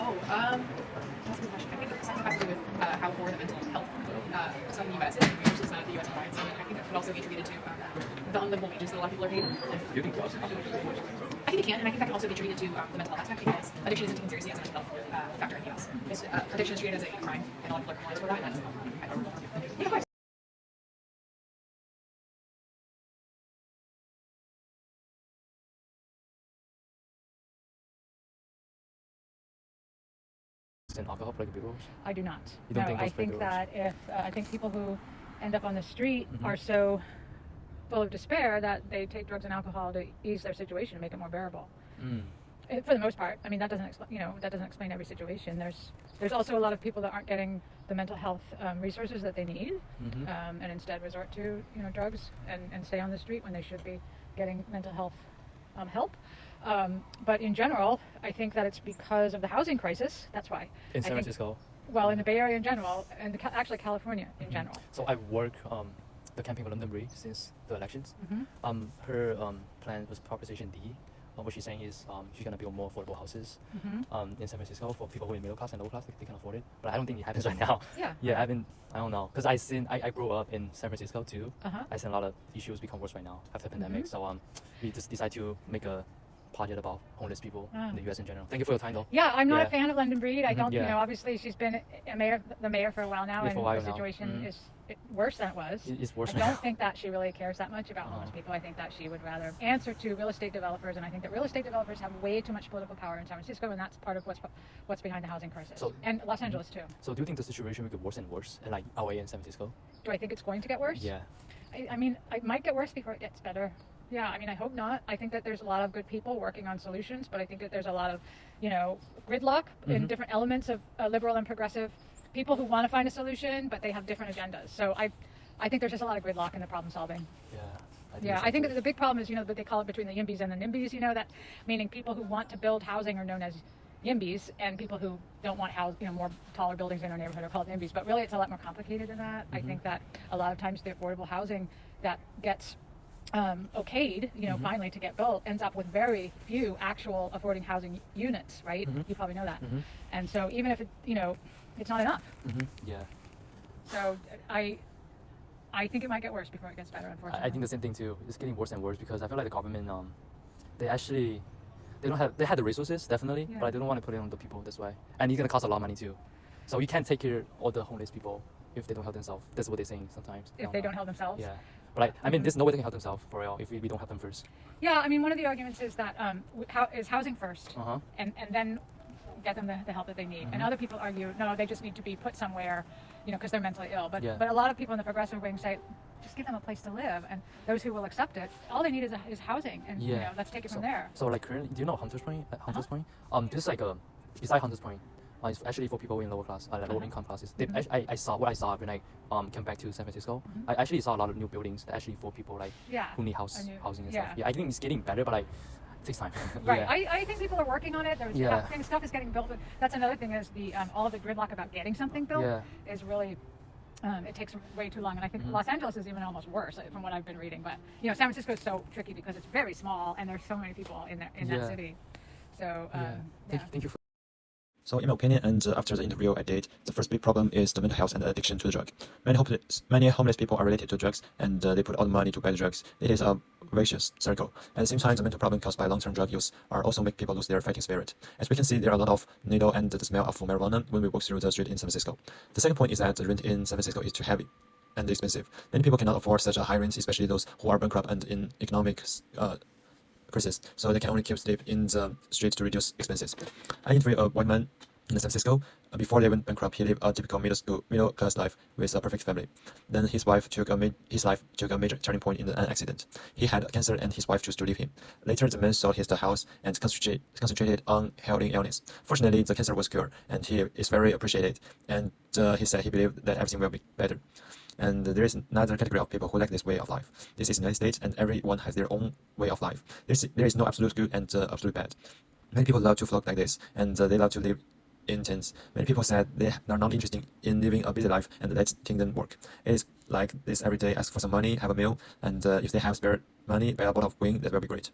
Oh, that's a good question. I think some of it has to do with how poor the mental health stuff in the U.S. is, which is the U.S. provides. And I think it could also be attributed to the unlivable wages that a lot of people are paid. Do you think it also I think it can, and I think that can also be attributed to the mental health aspect because addiction isn't taken seriously as a mental health factor in the U.S. Addiction is treated as a crime, and a lot of people are criminalized for that. And that's, yeah, of course. alcohol play a big role? I do not. You don't no, think I think that if I think people who end up on the street are so full of despair that they take drugs and alcohol to ease their situation and make it more bearable. For the most part, I mean that doesn't explain, that doesn't explain every situation. There's also a lot of people that aren't getting the mental health resources that they need, and instead resort to drugs and stay on the street when they should be getting mental health help. But in general, I think that it's because of the housing crisis. That's why. In San Francisco? Well, in the Bay Area in general, and actually California in general. So I work the campaign for London Bridge since the elections. Her plan was Proposition D. What she's saying is she's going to build more affordable houses in San Francisco for people who are in middle class and lower class, they can afford it. But I don't think it happens right now. Yeah, I don't know. Because I grew up in San Francisco too. I seen a lot of issues become worse right now after the pandemic. So we just decided to make a project about homeless people in the U.S. in general. Thank you for your time, though. Yeah, I'm not a fan of London Breed. I don't, obviously she's been the mayor for a while now, and the situation is worse than it was. It's worse I don't think that she really cares that much about homeless people. I think that she would rather answer to real estate developers, and I think that real estate developers have way too much political power in San Francisco, and that's part of what's behind the housing crisis. And Los Angeles too. So do you think the situation will get worse and worse in like LA and San Francisco? Do I think it's going to get worse? Yeah. I mean, it might get worse before it gets better. Yeah, I mean, I hope not. I think that there's a lot of good people working on solutions, but I think that there's a lot of, gridlock in different elements of liberal and progressive people who want to find a solution, but they have different agendas. So I think there's just a lot of gridlock in the problem solving. Yeah. I think that the big problem is, what they call it between the YIMBYs and the NIMBYs, that meaning people who want to build housing are known as YIMBYs, and people who don't want more taller buildings in their neighborhood are called NIMBYs. But really, it's a lot more complicated than that. I think that a lot of times the affordable housing that gets okayed, finally to get built, ends up with very few actual affording housing units, right? You probably know that. And so even if it, it's not enough. Yeah. So I think it might get worse before it gets better, unfortunately. I think the same thing too. It's getting worse and worse because I feel like the government, they had the resources, definitely, but they don't want to put it on the people this way. And it's going to cost a lot of money too. So you can't take care of all the homeless people if they don't help themselves. That's what they're saying sometimes. If they don't help themselves? Yeah. But I mean, there's no way they can help themselves for real if we don't help them first. Yeah, I mean, one of the arguments is that is housing first, and then get them the help that they need. And other people argue, no, they just need to be put somewhere, because they're mentally ill. But a lot of people in the progressive wing say, just give them a place to live, and those who will accept it, all they need is housing, and let's take it from there. So like currently, do you know Hunters Point? Hunters Point? This is like beside Hunters Point. It's actually for people in lower class, lower income classes. I saw what I saw when I came back to San Francisco. I actually saw a lot of new buildings that actually for people who need housing and stuff. Yeah, I think it's getting better, but it takes time. Right. I think people are working on it. Stuff is getting built. But that's another thing is all of the gridlock about getting something built is really. It takes way too long, and I think Los Angeles is even almost worse from what I've been reading. But San Francisco is so tricky because it's very small and there's so many people in that city. So Thank you. So in my opinion, and after the interview I did, the first big problem is the mental health and addiction to the drug. Many homeless people are related to drugs, and they put all the money to buy the drugs. It is a vicious circle. At the same time, the mental problem caused by long-term drug use are also make people lose their fighting spirit. As we can see, there are a lot of needle and the smell of marijuana when we walk through the street in San Francisco. The second point is that the rent in San Francisco is too heavy and expensive. Many people cannot afford such a high rent, especially those who are bankrupt and in economic crisis, so they can only keep sleep in the street to reduce expenses. I interviewed a white man in San Francisco. Before they went bankrupt, he lived a typical middle class life with a perfect family. Then his life took a major turning point in an accident. He had cancer, and his wife chose to leave him. Later, the man sold the house and concentrated on healing illness. Fortunately, the cancer was cured, and he is very appreciated. And he said he believed that everything will be better. And there is another category of people who like this way of life. This is the United States, and everyone has their own way of life. There is no absolute good and absolute bad. Many people love to flock like this, and they love to live in tents. Many people said they are not interested in living a busy life and letting them work. It is like this every day: ask for some money, have a meal, and if they have spare money, buy a bottle of wine. That will be great.